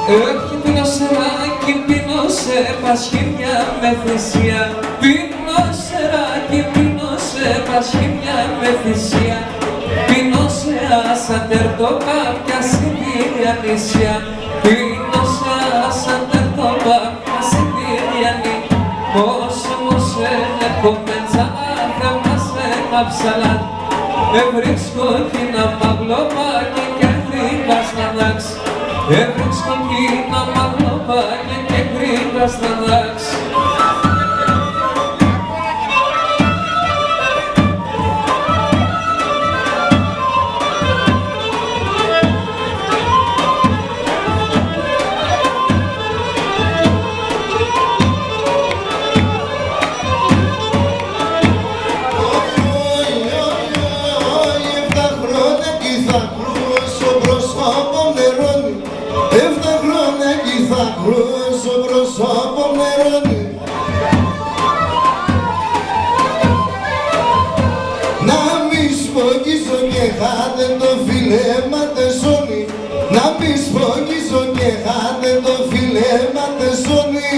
Πίνω σεράκι, πίνω σε πασχήμια με θυσία. Πίνω σεράκι, πίνω σε πασχήμια με θυσία. Πίνω σε ασαντερτό κάποια Σιβήρια νησιά. Πίνω σε ασαντερτό κάποια Σιβήρια νησιά. Όσο μου σε κομμέντσα άθεμα σε καψαλάν. Έβρισκω κοινά μαγλοπάκι και γρήγα στα δάξ. Έβρισκω κοινά μαγλοπάκι και γρήγα στα δάξ. Κρούσω πρόσωπο νερώνει. Να μη σπογγίσω και χάτε το φιλέμα τεσόνι. Να μη σπογγίσω και χάτε το φιλέμα τεσόνι.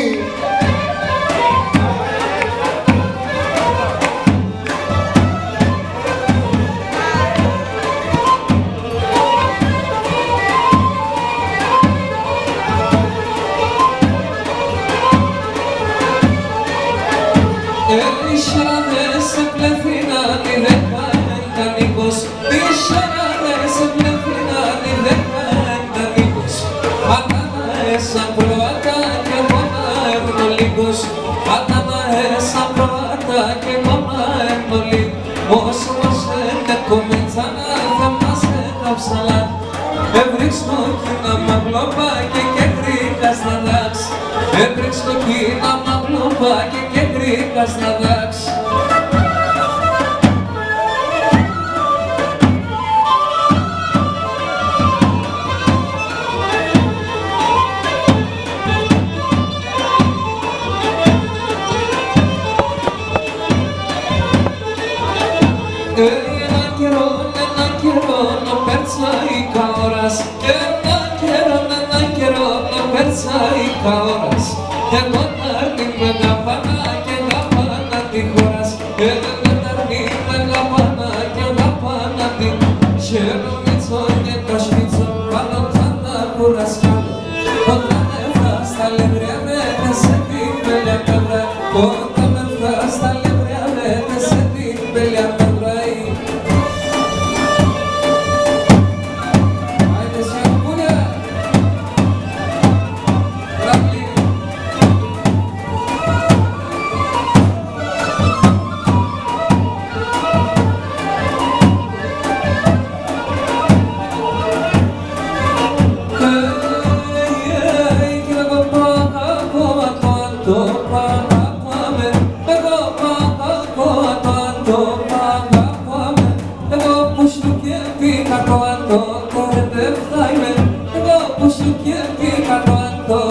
Ισάραδες σε πλεθυνάνι δεκαέντα νίκος. Ισάραδες σε πλεθυνάνι δεκαέντα νίκος. Αταναέσα προάτα και μόνα ευνολίκος. Αταναέσα προάτα και μόνα ευνολίκος. Όσο μας είναι κομμεντσάνα θα μας έκαψαλά. Έβριξω κοινά μαγλοπάκι και γρήγα στα δάξ. Έβριξω κοινά μαγλοπάκι και γρήγα στα δάξ. Έναν καιρό περτσαϊκά ώρας. Έναν καιρό περτσαϊκά ώρας. Εγώ τάρνη με γαπάνα και γαπάνα τη χώρας. Εγώ τάρνη με γαπάνα και γαπάνα τη χώρας. Χαιρομίτσο και κασμίτσο πάνω πάντα κουρασκάνω. Όταν έφτας στα λευριά με σε την πελιά πέμπρα. Όταν έφτας στα λευριά με σε την πελιά πέμπρα. Εγώ που σου και πήγα το άντο,